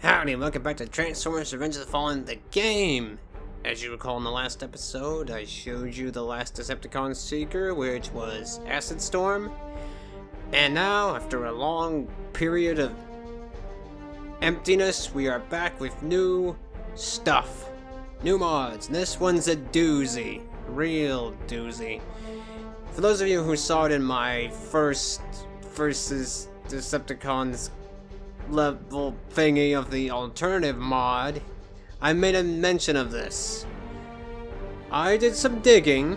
Howdy, welcome back to Transformers Revenge of the Fallen, the game! As you recall in the last episode, I showed you the last Decepticon Seeker, which was Acid Storm. And now, after a long period of emptiness, we are back with new stuff. New mods. This one's a doozy. Real doozy. For those of you who saw it in my first versus Decepticons level thingy of the alternative mod, I made a mention of this. I did some digging,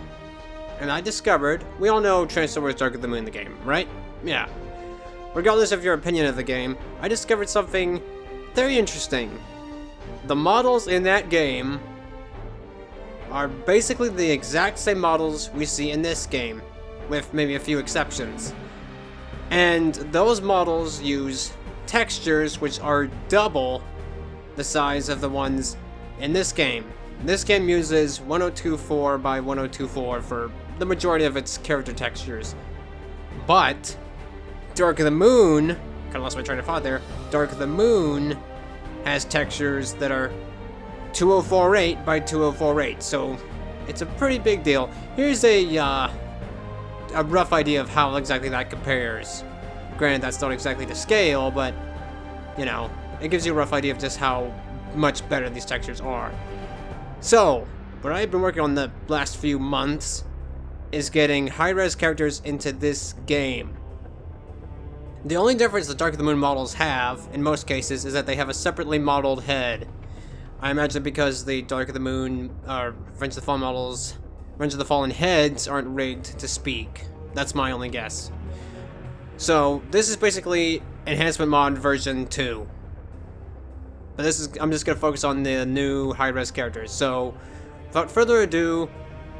and I discovered, we all know Transformers Dark of the Moon the game, right? Yeah. Regardless of your opinion of the game, I discovered something very interesting. The models in that game are basically the exact same models we see in this game, with maybe a few exceptions. And those models use textures which are double the size of the ones in this game. This game uses 1024 by 1024 for the majority of its character textures. But Dark of the Moon, kinda lost my train of thought there, Dark of the Moon has textures that are 2048 by 2048, so it's a pretty big deal. Here's a rough idea of how exactly that compares. Granted, that's not exactly the scale, but, you know, it gives you a rough idea of just how much better these textures are. So, what I've been working on the last few months is getting high-res characters into this game. The only difference the Dark of the Moon models have, in most cases, is that they have a separately modeled head. I imagine because the Dark of the Moon, or Revenge of the Fallen models, Revenge of the Fallen heads aren't rigged to speak. That's my only guess. So, this is basically Enhancement Mod version 2. But I'm just going to focus on the new high-res characters. So, without further ado,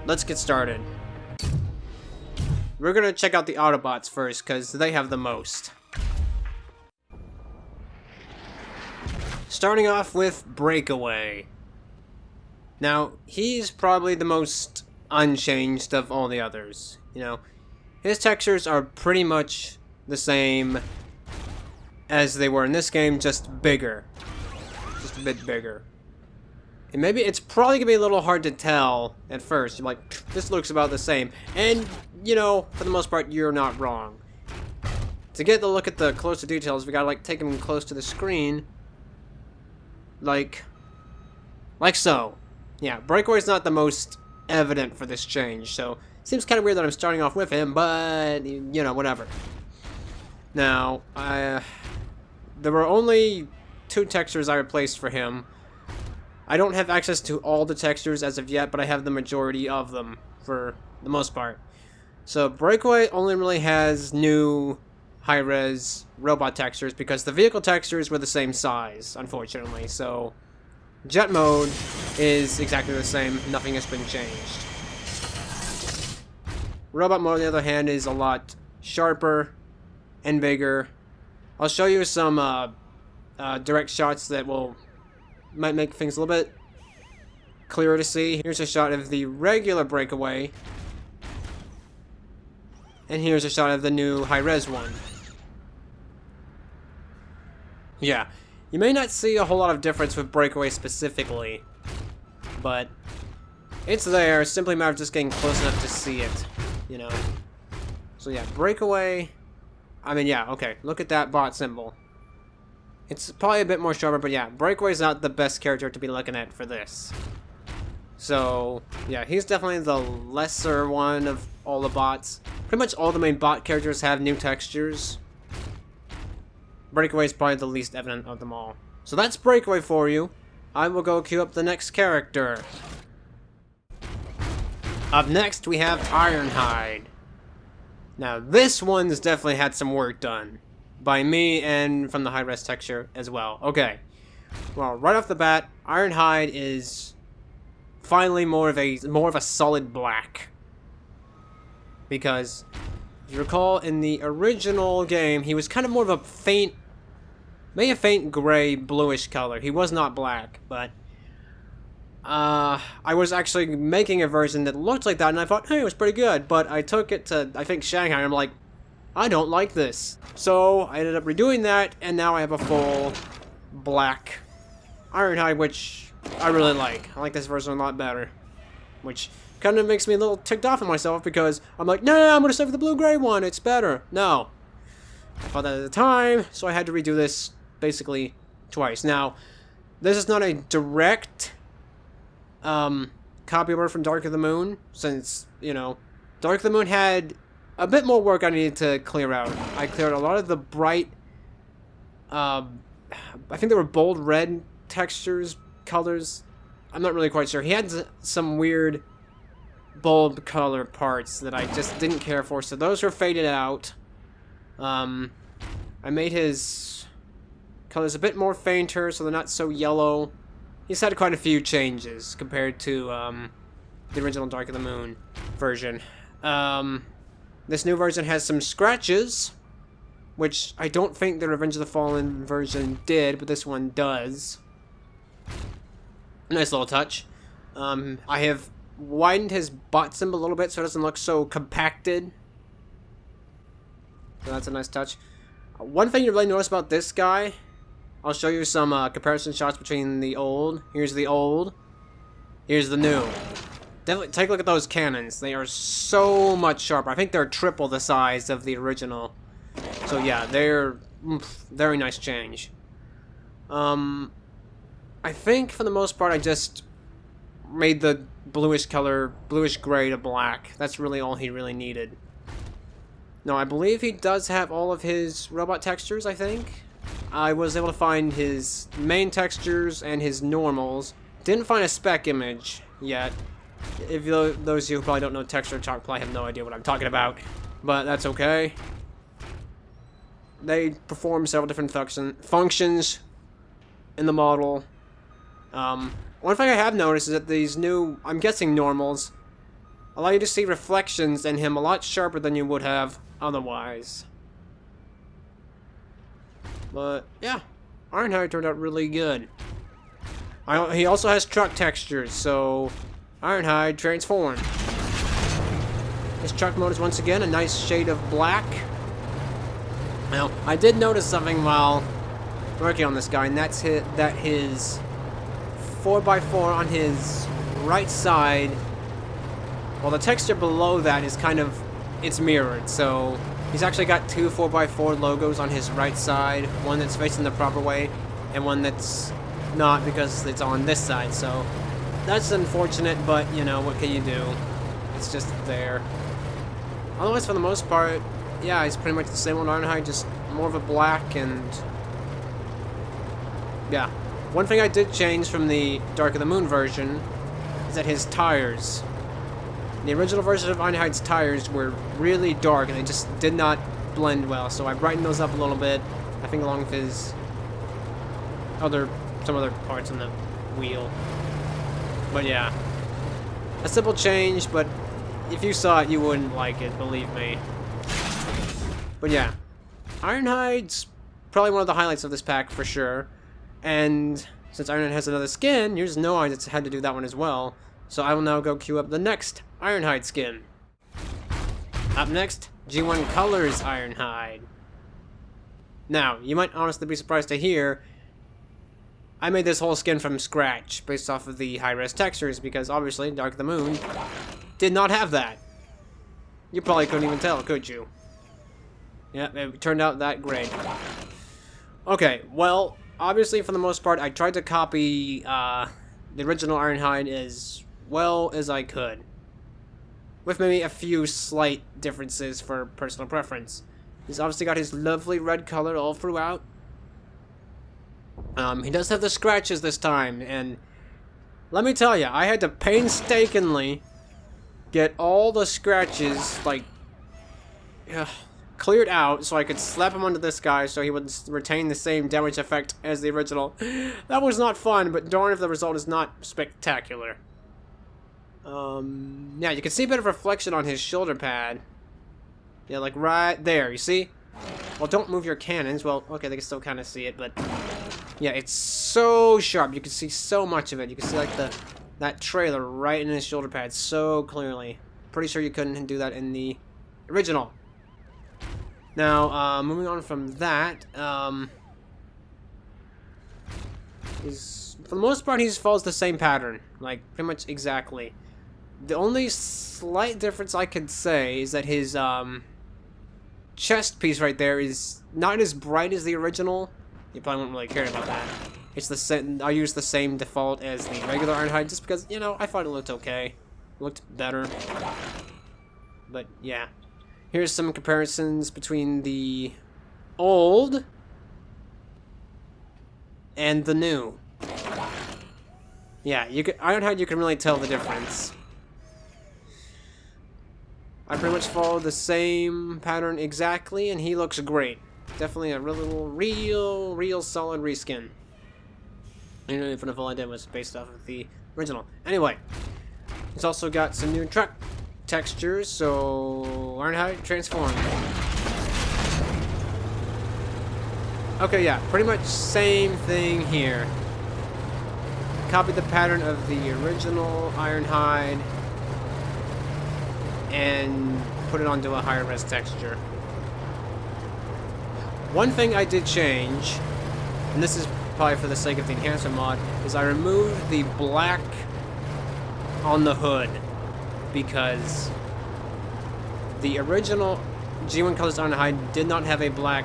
let's get started. We're going to check out the Autobots first, because they have the most. Starting off with Breakaway. Now, he's probably the most unchanged of all the others. You know, his textures are pretty much the same as they were in this game, just bigger. Just a bit bigger. And maybe it's probably gonna be a little hard to tell at first. You're like, this looks about the same. And, you know, for the most part, you're not wrong. To get the look at the closer details, we gotta, like, take them close to the screen. Like so. Yeah, Breakaway's not the most evident for this change, so it seems kind of weird that I'm starting off with him, but, you know, whatever. Now, there were only 2 textures I replaced for him. I don't have access to all the textures as of yet, but I have the majority of them for the most part. So Breakaway only really has new high-res robot textures because the vehicle textures were the same size, unfortunately. So Jet mode is exactly the same. Nothing has been changed. Robot mode, on the other hand, is a lot sharper and bigger. I'll show you some direct shots that might make things a little bit clearer to see. Here's a shot of the regular Breakaway, and here's a shot of the new high-res one. Yeah, you may not see a whole lot of difference with Breakaway specifically, but it's there. It's simply a matter of just getting close enough to see it, you know. So yeah, Breakaway. I mean, yeah, okay. Look at that bot symbol. It's probably a bit more sharper, but yeah, Breakaway's not the best character to be looking at for this. So, yeah, he's definitely the lesser one of all the bots. Pretty much all the main bot characters have new textures. Breakaway's probably the least evident of them all. So that's Breakaway for you. I will go queue up the next character. Up next, we have Ironhide. Now, this one's definitely had some work done. By me and from the high-res texture as well. Okay. Well, right off the bat, Ironhide is finally more of a solid black. Because, if you recall, in the original game, he was kind of more of a faint, maybe a faint gray, bluish color. He was not black, but I was actually making a version that looked like that, and I thought, hey, it was pretty good. But I took it to, I think, Shanghai, and I'm like, I don't like this. So I ended up redoing that, and now I have a full black Ironhide, which I really like. I like this version a lot better. Which kind of makes me a little ticked off at myself because I'm like, no, I'm going to start with the blue-gray one. It's better. No. I thought that at the time, so I had to redo this basically twice. Now, this is not a direct copy over from Dark of the Moon, since, you know, Dark of the Moon had a bit more work I needed to clear out. I cleared a lot of the bright, I think they were bold red textures, colors. I'm not really quite sure. He had some weird bold color parts that I just didn't care for, so those were faded out. I made his colors a bit more fainter, so they're not so yellow. He's had quite a few changes compared to the original Dark of the Moon version. This new version has some scratches, which I don't think the Revenge of the Fallen version did, but this one does. Nice little touch. I have widened his bot symbol a little bit so it doesn't look so compacted. So that's a nice touch. One thing you really notice about this guy, I'll show you some comparison shots between the old. Here's the old. Here's the new. Definitely take a look at those cannons. They are so much sharper. I think they're triple the size of the original. So yeah, they're very nice change. I think for the most part I just made the bluish color, bluish gray to black. That's really all he really needed. No, I believe he does have all of his robot textures, I think. I was able to find his main textures and his normals. Didn't find a spec image yet. If those of you who probably don't know texture talk probably have no idea what I'm talking about. But that's okay. They perform several different functions in the model. One thing I have noticed is that these new, I'm guessing normals, allow you to see reflections in him a lot sharper than you would have otherwise. But yeah, Ironhide turned out really good. He also has truck textures, so Ironhide transformed. His truck mode is once again a nice shade of black. Now, I did notice something while working on this guy, and that's that his 4x4 on his right side, well, the texture below that is kind of, it's mirrored, so he's actually got two 4x4 logos on his right side, one that's facing the proper way, and one that's not because it's on this side, so that's unfortunate, but, you know, what can you do? It's just there. Otherwise, for the most part, yeah, he's pretty much the same old Ironhide, just more of a black, and yeah. One thing I did change from the Dark of the Moon version is that his tires. The original version of Ironhide's tires were really dark, and they just did not blend well, so I brightened those up a little bit, I think along with his some other parts on the wheel. But yeah, a simple change, but if you saw it, you wouldn't like it, believe me. But yeah, Ironhide's probably one of the highlights of this pack for sure. And since Ironhide has another skin, here's Noah that's had to do that one as well. So I will now go queue up the next Ironhide skin. Up next, G1 Colors Ironhide. Now, you might honestly be surprised to hear I made this whole skin from scratch based off of the high-res textures because obviously Dark of the Moon did not have that. You probably couldn't even tell, could you? Yeah, it turned out that great. Okay, well, obviously for the most part I tried to copy the original Ironhide as well as I could, with maybe a few slight differences for personal preference. He's obviously got his lovely red color all throughout. He does have the scratches this time, and let me tell you, I had to painstakingly get all the scratches, like, cleared out so I could slap him onto this guy so he would retain the same damage effect as the original. That was not fun, but darn if the result is not spectacular. Yeah, you can see a bit of reflection on his shoulder pad. Yeah, like right there, you see? Well, don't move your cannons. Well, okay, they can still kind of see it, but yeah, it's so sharp. You can see so much of it. You can see like that trailer right in his shoulder pad so clearly. Pretty sure you couldn't do that in the original. Now, moving on from that, for the most part, he follows the same pattern, like pretty much exactly. The only slight difference I could say is that his chest piece right there is not as bright as the original. You probably wouldn't really care about that. It's the same. I use the same default as the regular Ironhide just because, you know, I thought it looked okay. It looked better. But yeah, here's some comparisons between the old and the new. Yeah, Ironhide, you can really tell the difference. I pretty much follow the same pattern exactly, and he looks great. Definitely a real solid reskin. Even if all I did was based off of the original. Anyway, it's also got some new truck textures, so Ironhide transform. Okay, yeah, pretty much same thing here. Copied the pattern of the original Ironhide and put it onto a higher res texture. One thing I did change, and this is probably for the sake of the Enhancement Mod, is I removed the black on the hood because the original G1 Colors Ironhide did not have a black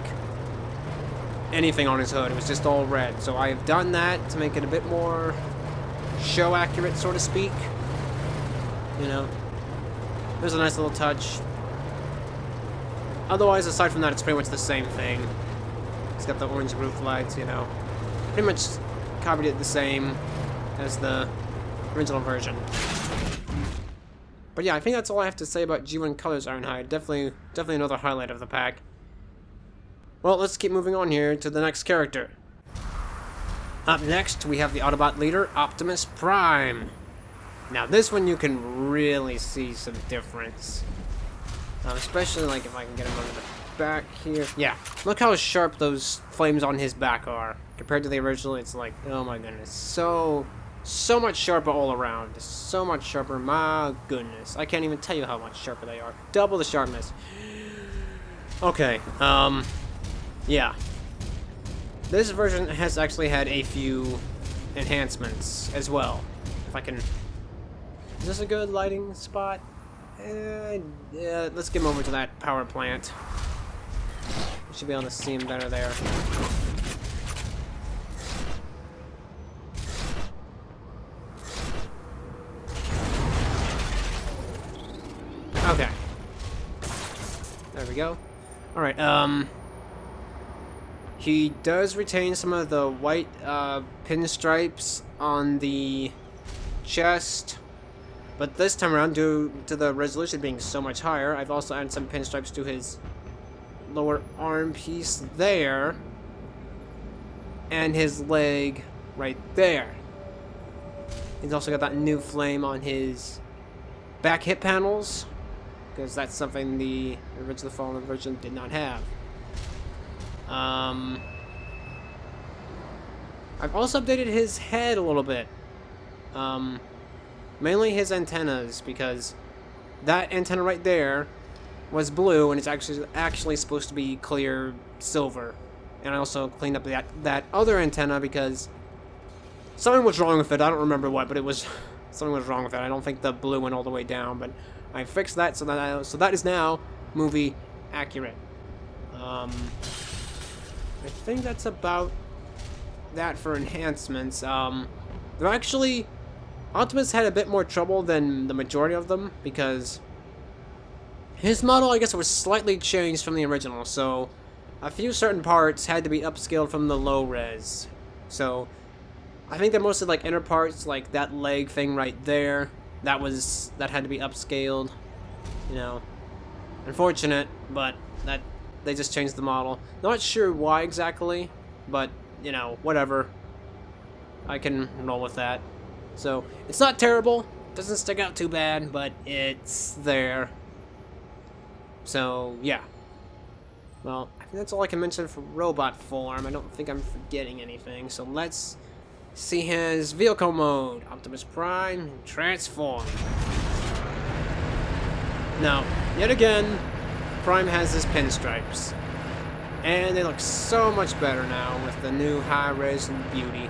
anything on his hood. It was just all red. So I have done that to make it a bit more show accurate, so to speak. You know, there's a nice little touch. Otherwise, aside from that, it's pretty much the same thing. It's got the orange roof lights, you know. Pretty much copied it the same as the original version. But yeah, I think that's all I have to say about G1 Colors Ironhide. Definitely another highlight of the pack. Well, let's keep moving on here to the next character. Up next, we have the Autobot leader, Optimus Prime. Now, this one you can really see some difference. Especially, like, if I can get him on the back here. Yeah, look how sharp those flames on his back are. Compared to the original, it's like, oh my goodness. So much sharper all around. So much sharper, my goodness. I can't even tell you how much sharper they are. Double the sharpness. Okay, yeah. This version has actually had a few enhancements as well. If I can... Is this a good lighting spot? Yeah, let's get him over to that power plant. We should be able to see him better there. Okay. There we go. Alright, he does retain some of the white pinstripes on the chest, but this time around, due to the resolution being so much higher, I've also added some pinstripes to his lower arm piece there, and his leg right there. He's also got that new flame on his back hip panels, because that's something the original Fallen version did not have. I've also updated his head a little bit. Mainly his antennas, because that antenna right there was blue, and it's actually supposed to be clear silver. And I also cleaned up that other antenna because something was wrong with it. I don't remember what, but it was something was wrong with it. I don't think the blue went all the way down, but I fixed that so that is now movie accurate. I think that's about that for enhancements. They're actually... Optimus had a bit more trouble than the majority of them, because his model, I guess, was slightly changed from the original, so a few certain parts had to be upscaled from the low res. So I think they're mostly like inner parts, like that leg thing right there, that had to be upscaled. You know, unfortunate, but that they just changed the model. Not sure why exactly, but you know, whatever. I can roll with that. So, it's not terrible, doesn't stick out too bad, but it's there. So, yeah. Well, I think that's all I can mention for robot form. I don't think I'm forgetting anything. So let's see his vehicle mode. Optimus Prime, transform. Now, yet again, Prime has his pinstripes. And they look so much better now with the new high-res and beauty.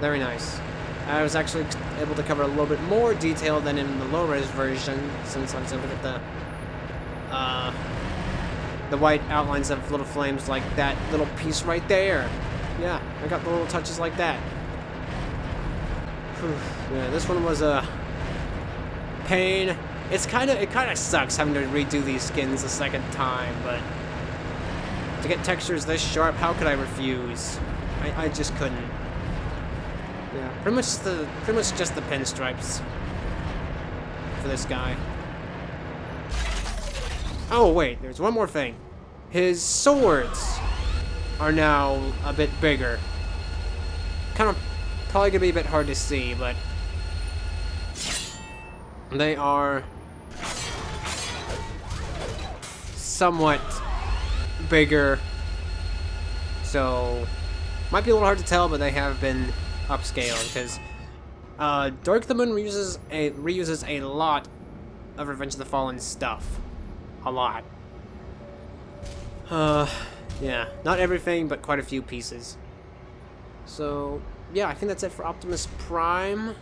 Very nice. I was actually able to cover a little bit more detail than in the low-res version, since I was able to get the white outlines of little flames like that little piece right there. Yeah, I got the little touches like that. Whew. Yeah, this one was a pain. It kind of sucks having to redo these skins a second time, but to get textures this sharp, how could I refuse? I just couldn't. Yeah, pretty much just the pinstripes for this guy. Oh wait, there's one more thing. His swords are now a bit bigger. Kind of probably gonna be a bit hard to see, but they are somewhat bigger. So might be a little hard to tell, but they have been upscaled because Dark of the Moon reuses a lot of Revenge of the Fallen stuff. A lot. Yeah, not everything, but quite a few pieces. So, yeah, I think that's it for Optimus Prime.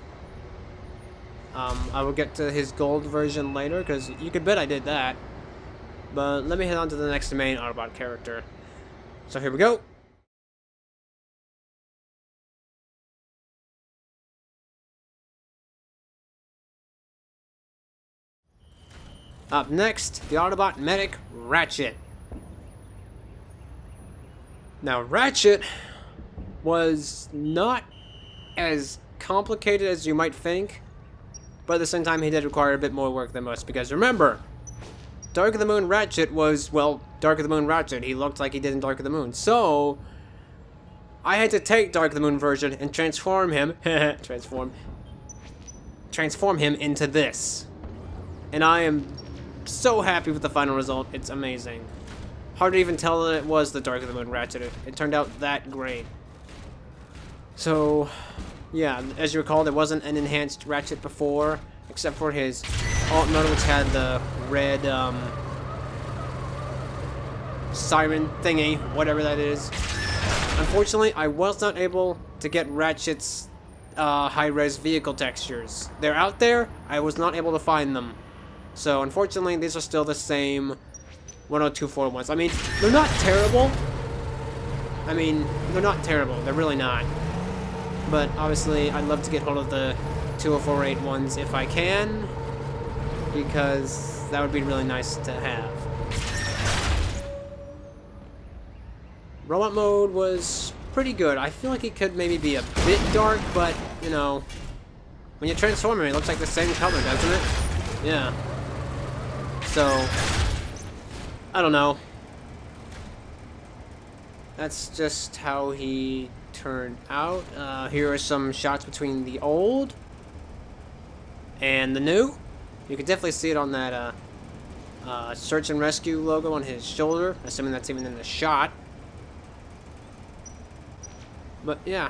I will get to his gold version later, because you could bet I did that. But let me head on to the next main Autobot character. So here we go. Up next, the Autobot medic, Ratchet. Now, Ratchet was not as complicated as you might think, but at the same time, he did require a bit more work than most, because remember, Dark of the Moon Ratchet was, well, Dark of the Moon Ratchet. He looked like he did in Dark of the Moon. So, I had to take Dark of the Moon version and transform him, transform him into this. And I am so happy with the final result. It's amazing. Hard to even tell that it was the Dark of the Moon Ratchet. It turned out that great. So, yeah, as you recall, there wasn't an enhanced Ratchet before, except for his alt mode, which had the red siren thingy, whatever that is. Unfortunately, I was not able to get Ratchet's high-res vehicle textures. They're out there. I was not able to find them. So, unfortunately, these are still the same 1024 ones. I mean, they're not terrible. They're really not. But, obviously, I'd love to get hold of the 2048 ones if I can, because that would be really nice to have. Robot mode was pretty good. I feel like it could maybe be a bit dark, but, you know, when you transform him, it looks like the same color, doesn't it? Yeah. So, I don't know. That's just how he turned out. Here are some shots between the old and the new. You can definitely see it on that search and rescue logo on his shoulder, assuming that's even in the shot. But yeah,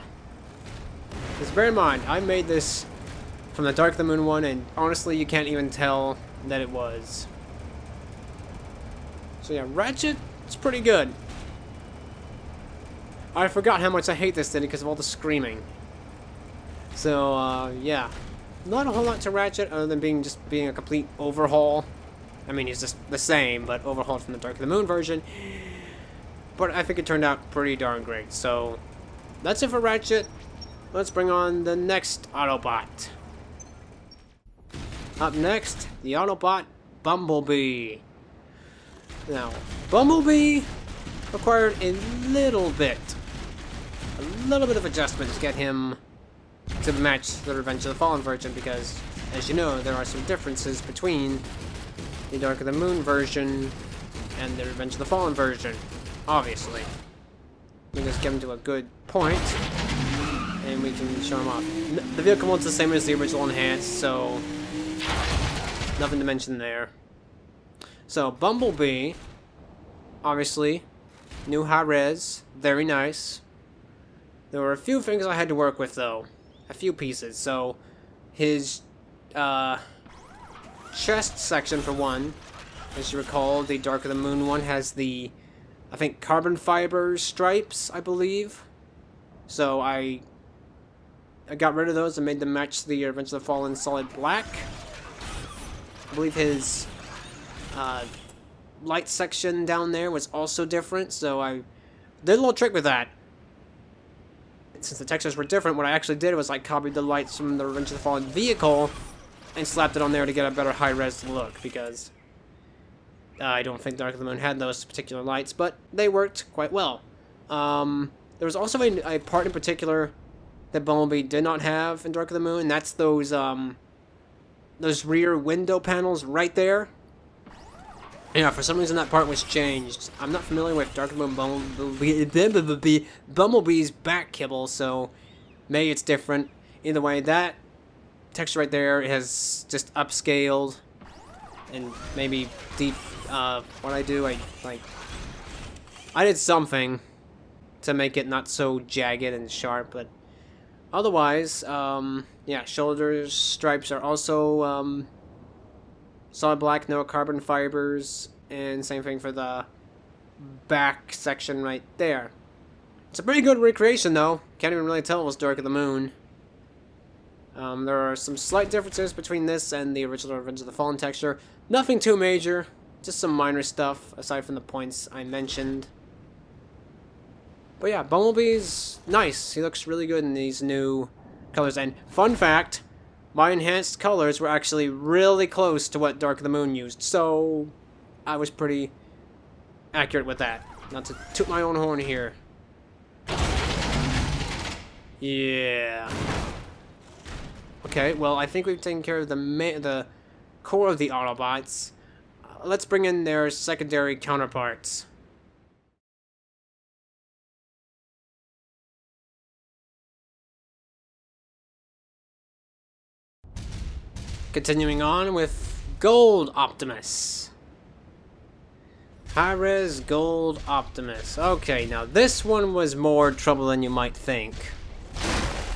just bear in mind, I made this from the Dark of the Moon one, and honestly, you can't even tell that it was. So yeah, Ratchet, it's pretty good. I forgot how much I hate this city because of all the screaming. So, yeah. Not a whole lot to Ratchet other than being a complete overhaul. I mean, he's just the same, but overhauled from the Dark of the Moon version. But I think it turned out pretty darn great. So, that's it for Ratchet. Let's bring on the next Autobot. Up next, the Autobot Bumblebee. Now, Bumblebee required a little bit of adjustment to get him to match the Revenge of the Fallen version, because, as you know, there are some differences between the Dark of the Moon version and the Revenge of the Fallen version, obviously. We just get him to a good point, and we can show him off. The vehicle mode's the same as the original Enhanced, so nothing to mention there. So, Bumblebee, obviously, new high res, very nice. There were a few things I had to work with, though. A few pieces. So, his chest section, for one. As you recall, the Dark of the Moon one has the, I think, carbon fiber stripes, I believe. So, I I got rid of those and made them match the Revenge of the Fallen solid black. I believe his light section down there was also different, so I did a little trick with that. Since the textures were different, what I actually did was I copied the lights from the Revenge of the Fallen vehicle and slapped it on there to get a better high-res look, because I don't think Dark of the Moon had those particular lights, but they worked quite well. There was also a part in particular that Bumblebee did not have in Dark of the Moon, and that's those rear window panels right there. Yeah, for some reason that part was changed. I'm not familiar with Dark of the Moon Bumblebee's back kibble, so maybe it's different. Either way, that texture right there has just upscaled, and maybe deep. What I do, I did something to make it not so jagged and sharp, but otherwise, yeah, shoulder stripes are also solid black, no carbon fibers, and same thing for the back section right there. It's a pretty good recreation, though. Can't even really tell it was Dark of the Moon. There are some slight differences between this and the original Revenge of the Fallen texture. Nothing too major, just some minor stuff, aside from the points I mentioned. But yeah, Bumblebee's nice. He looks really good in these new colors. And fun fact, my enhanced colors were actually really close to what Dark of the Moon used, so I was pretty accurate with that. Not to toot my own horn here. Yeah. Okay, well, I think we've taken care of the core of the Autobots. Let's bring in their secondary counterparts. Continuing on with Gold Optimus. High-res Gold Optimus. Okay, now this one was more trouble than you might think.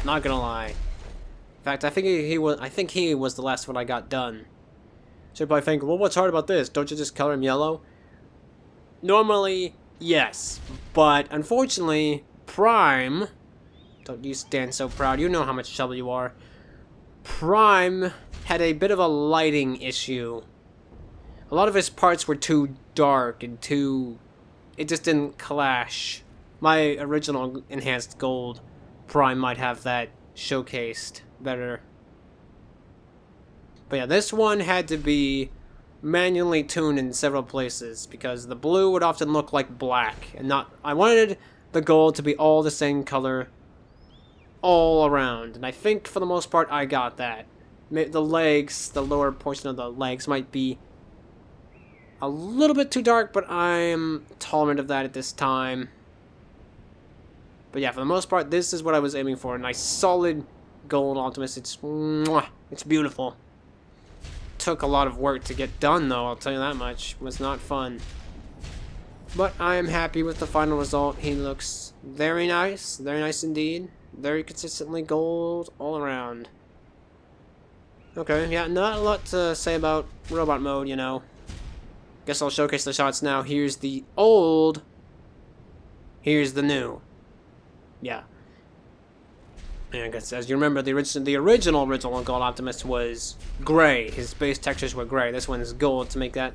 Not gonna lie. In fact, I think he was the last one I got done. So you probably think, well, what's hard about this? Don't you just color him yellow? Normally, yes. But unfortunately, Prime... Don't you stand so proud. You know how much trouble you are. Prime had a bit of a lighting issue. A lot of his parts were too dark and too... It just didn't clash. My original Enhanced Gold Prime might have that showcased better. But yeah, this one had to be manually tuned in several places because the blue would often look like black and not... I wanted the gold to be all the same color all around, and I think for the most part I got that. The legs, the lower portion of the legs might be a little bit too dark, but I'm tolerant of that at this time. But yeah, for the most part, this is what I was aiming for. A nice solid gold Optimus. It's beautiful. Took a lot of work to get done, though, I'll tell you that much. It was not fun. But I am happy with the final result. He looks very nice indeed. Very consistently gold all around. Okay, yeah, not a lot to say about robot mode, you know. Guess I'll showcase the shots now. Here's the old. Here's the new. Yeah. And I guess, as you remember, the original Gold Optimus was gray. His base textures were gray. This one is gold to make that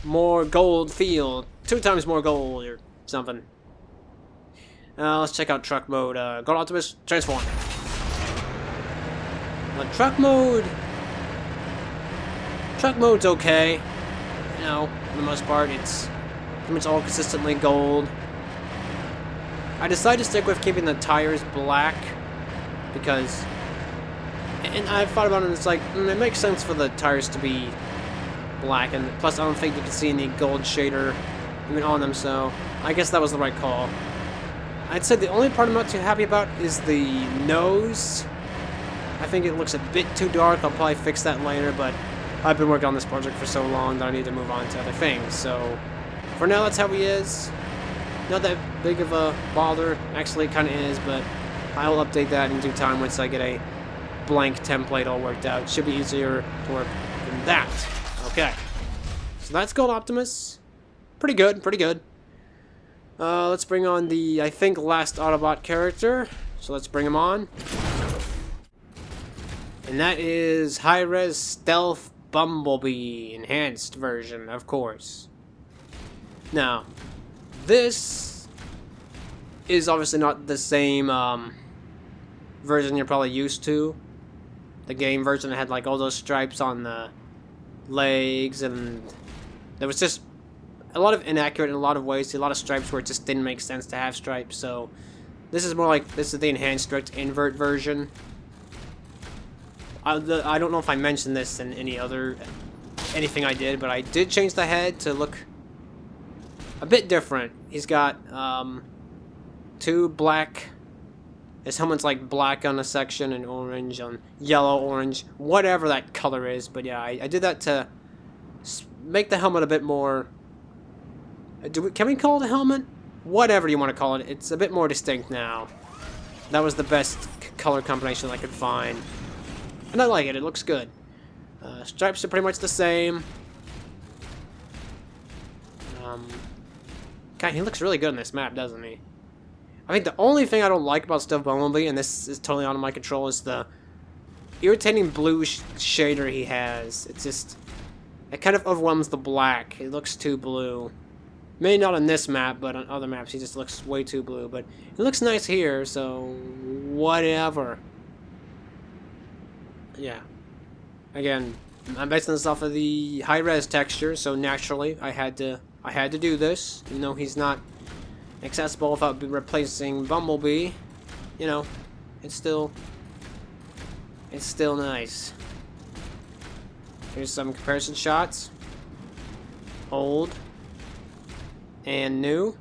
more gold feel. 2 times more gold or something. Let's check out truck mode. Gold Optimus, transform. Well, truck mode's okay. You know, for the most part, it's pretty much all consistently gold. I decided to stick with keeping the tires black because, and I've thought about it, and it's like, it makes sense for the tires to be black, and plus I don't think you can see any gold shader even on them, so I guess that was the right call. I'd say the only part I'm not too happy about is the nose. I think it looks a bit too dark. I'll probably fix that later, but I've been working on this project for so long that I need to move on to other things. So, for now, that's how he is. Not that big of a bother. Actually, it kind of is, but I'll update that in due time once I get a blank template all worked out. It should be easier to work than that. Okay. So that's Gold Optimus. Pretty good, pretty good. Let's bring on the, I think, last Autobot character. So let's bring him on. And that is high-res stealth Bumblebee enhanced version, of course. Now, this is obviously not the same version you're probably used to. The game version had like all those stripes on the legs, and there was just a lot of inaccurate in a lot of ways. A lot of stripes where it just didn't make sense to have stripes. So this is more like, this is the enhanced direct invert version. I don't know if I mentioned this in anything I did, but I did change the head to look a bit different. He's got two black. His helmet's like black on a section and orange on yellow, orange, whatever that color is. But yeah, I did that to make the helmet a bit more. Can we call it a helmet? Whatever you want to call it. It's a bit more distinct now. That was the best color combination I could find. And I like it. It looks good. Stripes are pretty much the same. God, he looks really good on this map, doesn't he? I think the only thing I don't like about Stealth Bumblebee, and this is totally out of my control, is the irritating blue shader he has. It's just, it kind of overwhelms the black. It looks too blue. Maybe not on this map, but on other maps he just looks way too blue. But it looks nice here, so whatever. Yeah. Again, I'm basing this off of the high-res texture, so naturally I had to do this. You know, he's not accessible without replacing Bumblebee. You know, it's still nice. Here's some comparison shots. Old and new.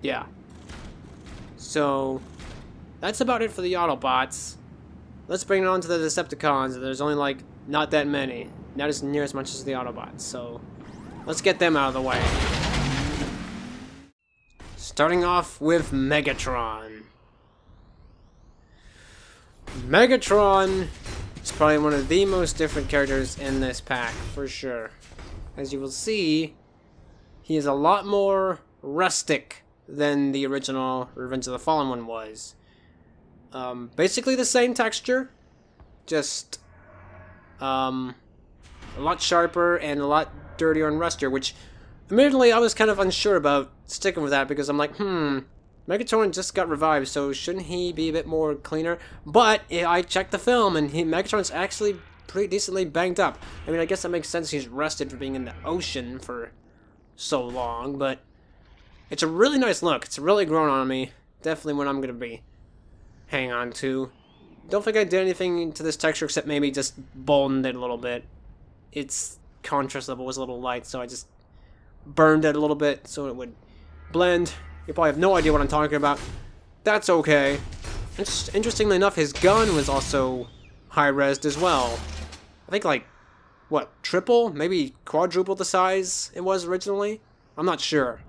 Yeah. So that's about it for the Autobots. Let's bring it on to the Decepticons. There's only like not that many. Not as near as much as the Autobots. So let's get them out of the way. Starting off with Megatron. Megatron is probably one of the most different characters in this pack, for sure. As you will see, he is a lot more rustic than the original Revenge of the Fallen one was. Basically the same texture, just a lot sharper and a lot dirtier and rustier, which admittedly I was kind of unsure about sticking with that, because I'm like, Megatron just got revived, so shouldn't he be a bit more cleaner? But I checked the film, and Megatron's actually pretty decently banged up. I mean, I guess that makes sense, he's rusted for being in the ocean for so long, but it's a really nice look. It's really grown on me. Definitely what I'm going to be hanging on to. Don't think I did anything to this texture except maybe just boldened it a little bit. Its contrast level was a little light, so I just burned it a little bit so it would blend. You probably have no idea what I'm talking about. That's okay. Interestingly enough, his gun was also high-resed as well. I think like, what, triple? Maybe quadruple the size it was originally? I'm not sure.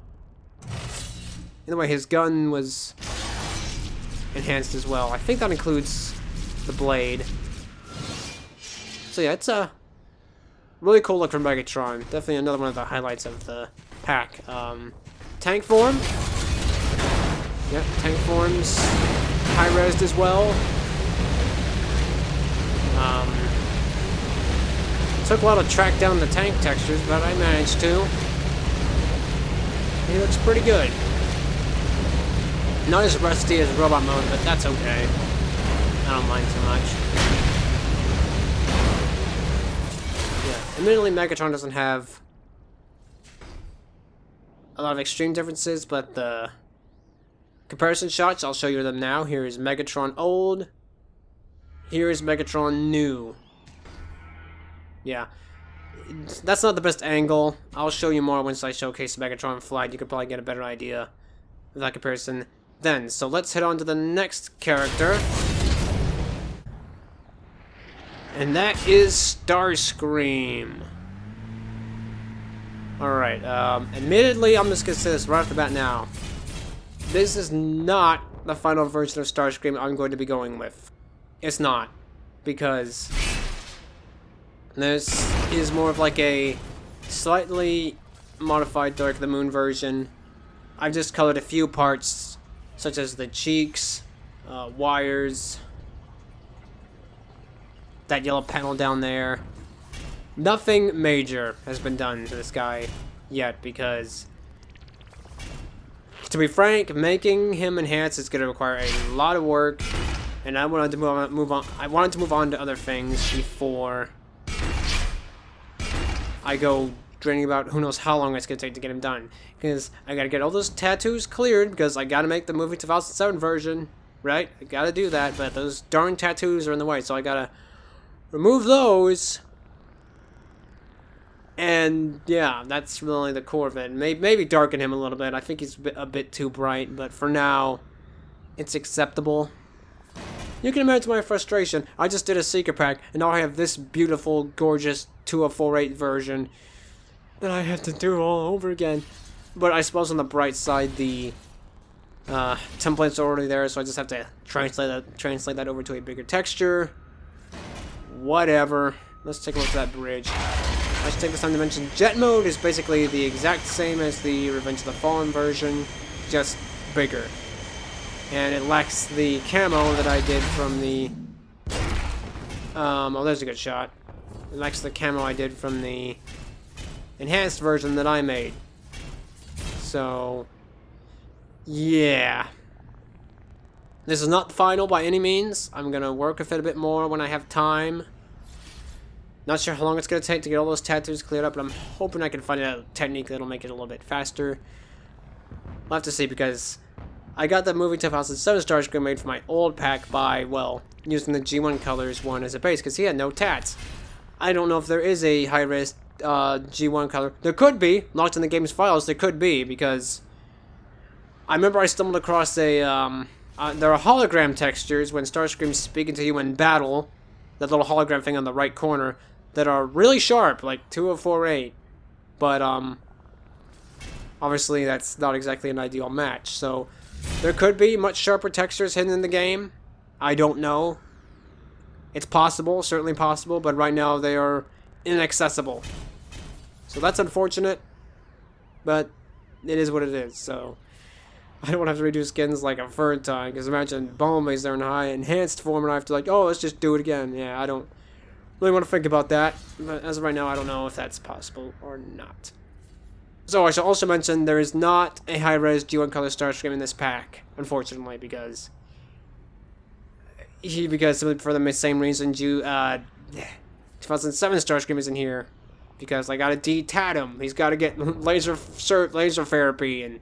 Either way, his gun was enhanced as well. I think that includes the blade. So yeah, it's a really cool look from Megatron. Definitely another one of the highlights of the pack. Tank form. Yep, tank form's high-resed as well. Took a while to track down the tank textures, but I managed to. He looks pretty good. Not as rusty as robot mode, but that's okay. I don't mind too much. Yeah, admittedly Megatron doesn't have a lot of extreme differences, but the comparison shots, I'll show you them now. Here is Megatron old. Here is Megatron new. Yeah. That's not the best angle. I'll show you more once I showcase Megatron Flight. You could probably get a better idea of that comparison then. So let's head on to the next character. And that is Starscream. Alright, admittedly, I'm just gonna say this right off the bat now. This is not the final version of Starscream I'm going to be going with. It's not. Because this is more of like a slightly modified Dark of the Moon version. I've just colored a few parts, such as the cheeks, wires, that yellow panel down there. Nothing major has been done to this guy yet, because, to be frank, making him enhanced is going to require a lot of work, and I wanted to move on. I wanted to move on to other things before I go draining about who knows how long it's going to take to get him done. Because I got to get all those tattoos cleared, because I got to make the movie 2007 version, right? I got to do that, but those darn tattoos are in the way, so I got to remove those. And yeah, that's really the core of it. Maybe darken him a little bit. I think he's a bit too bright, but for now, it's acceptable. You can imagine my frustration. I just did a secret pack, and now I have this beautiful, gorgeous 2048 version that I have to do all over again. But I suppose on the bright side, the templates are already there, so I just have to translate that over to a bigger texture. Whatever. Let's take a look at that bridge. I should take this time to mention Jet Mode is basically the exact same as the Revenge of the Fallen version, just bigger. And it lacks the camo that I did from the... oh, there's a good shot. It lacks the camo I did from the enhanced version that I made. So, yeah. This is not the final by any means. I'm going to work with it a bit more when I have time. Not sure how long it's going to take to get all those tattoos cleared up, but I'm hoping I can find a technique that'll make it a little bit faster. We'll have to see, because I got the movie 2007 Starscream made for my old pack by, well, using the G1 colors one as a base, because he had no tats. I don't know if there is a high-res G1 color. There could be. Locked in the game's files, there could be, because I remember I stumbled across a, there are hologram textures when Starscream's speaking to you in battle, that little hologram thing on the right corner, that are really sharp, like 2048, but obviously that's not exactly an ideal match, so there could be much sharper textures hidden in the game. I don't know. It's possible, certainly possible, but right now they are inaccessible. So that's unfortunate, but it is what it is, so I don't want to have to redo skins like a third time, because imagine Bumblebee's there in high enhanced form and I have to like, oh, let's just do it again. Yeah, I don't really want to think about that, but as of right now, I don't know if that's possible or not. So I should also mention there is not a high-res G1 color Starscream in this pack, unfortunately, because simply for the same reason 2007 Starscream isn't here, because I gotta de-tat him. He's gotta get laser therapy and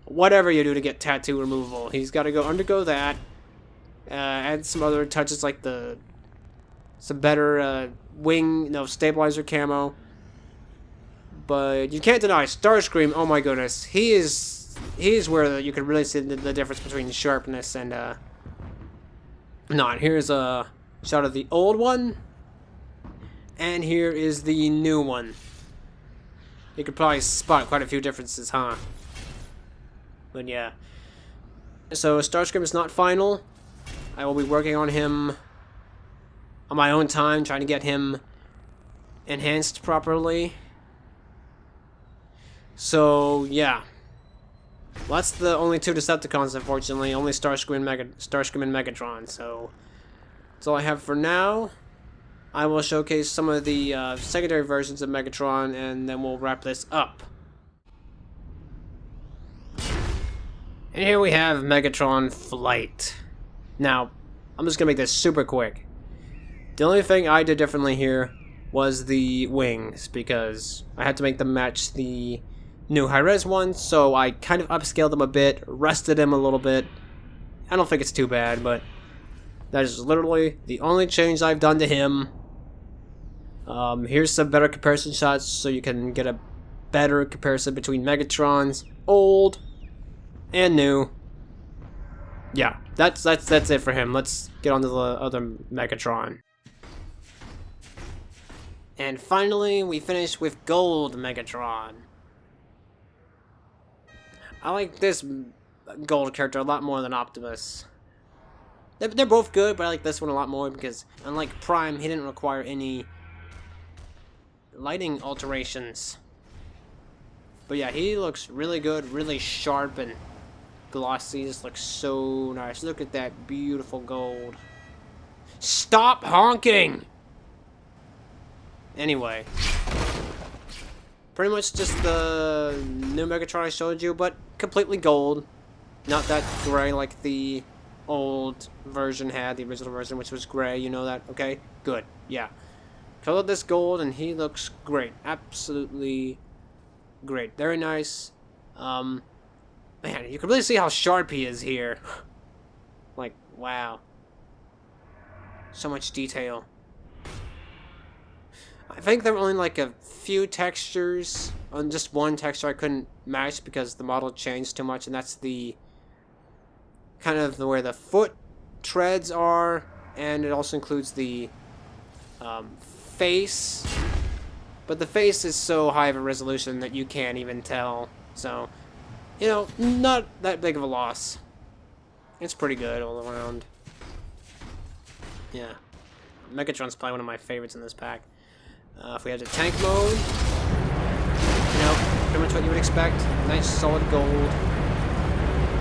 whatever you do to get tattoo removal. He's gotta undergo that. Add some other touches like some better stabilizer camo. But you can't deny Starscream. Oh my goodness, he is where you can really see the difference between sharpness and not. Here's a shot of the old one, and here is the new one. You could probably spot quite a few differences, huh? But yeah. So Starscream is not final. I will be working on him on my own time, trying to get him enhanced properly. So yeah. Well, that's the only two Decepticons, unfortunately. Only Starscream and Megatron. So that's all I have for now. I will showcase some of the secondary versions of Megatron, and then we'll wrap this up. And here we have Megatron Flight. Now, I'm just gonna make this super quick. The only thing I did differently here was the wings, because I had to make them match the new high-res ones, so I kind of upscaled them a bit, rested them a little bit. I don't think it's too bad, but that is literally the only change I've done to him. Here's some better comparison shots, so you can get a better comparison between Megatron's old and new. Yeah, that's it for him. Let's get on to the other Megatron. And finally, we finish with Gold Megatron. I like this Gold character a lot more than Optimus. They're both good, but I like this one a lot more because, unlike Prime, he didn't require any lighting alterations. But yeah, he looks really good, really sharp and glossy. Just looks so nice. Look at that beautiful gold. Stop honking! Anyway. Pretty much just the new Megatron I showed you, but completely gold. Not that gray like the old version had, the original version, which was gray. You know that? Okay? Good. Yeah. Colored this gold, and he looks great. Absolutely great. Very nice. Man, you can really see how sharp he is here. Like, wow. So much detail. I think there were only like a few textures, on just one texture I couldn't match because the model changed too much, and that's the kind of where the foot treads are, and it also includes the face, but the face is so high of a resolution that you can't even tell, so, you know, not that big of a loss. It's pretty good all around. Yeah. Megatron's probably one of my favorites in this pack. If we had the tank mode, you know, pretty much what you would expect. Nice solid gold.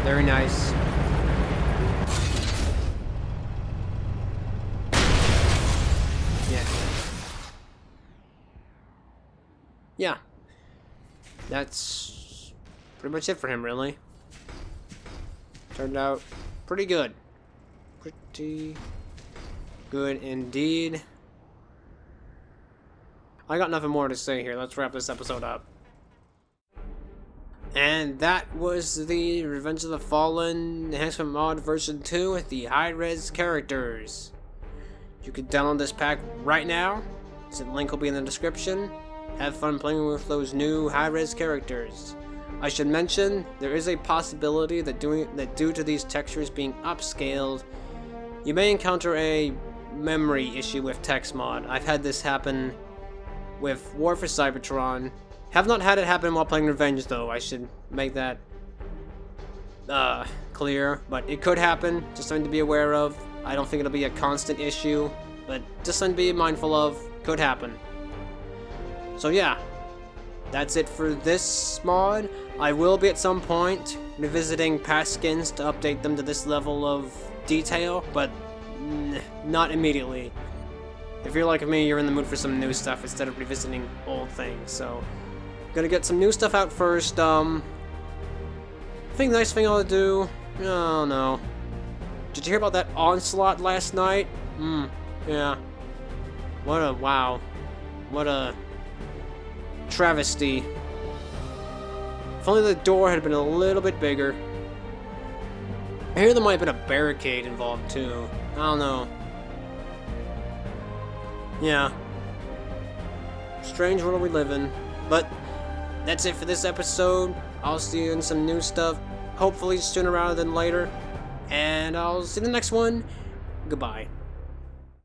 Very nice. Yeah. Yeah. That's pretty much it for him, really. Turned out pretty good. Pretty good indeed. I got nothing more to say here. Let's wrap this episode up. And that was the Revenge of the Fallen Enhancement Mod version 2 with the high-res characters. You can download this pack right now. The link will be in the description. Have fun playing with those new high-res characters. I should mention, there is a possibility that due to these textures being upscaled, you may encounter a memory issue with text mod. I've had this happen with War for Cybertron. Have not had it happen while playing Revenge, though. I should make that clear, but it could happen. Just something to be aware of. I don't think it'll be a constant issue, but just something to be mindful of. Could happen. So yeah, that's it for this mod. I will be at some point revisiting past skins to update them to this level of detail, but not immediately. If you're like me, you're in the mood for some new stuff instead of revisiting old things, so gonna get some new stuff out first. I think the nice thing I'll do, oh no. Did you hear about that onslaught last night? Yeah. What a, wow. What a travesty. If only the door had been a little bit bigger. I hear there might have been a barricade involved too. I don't know. Yeah. Strange world we live in. But that's it for this episode. I'll see you in some new stuff. Hopefully sooner rather than later. And I'll see you in the next one. Goodbye.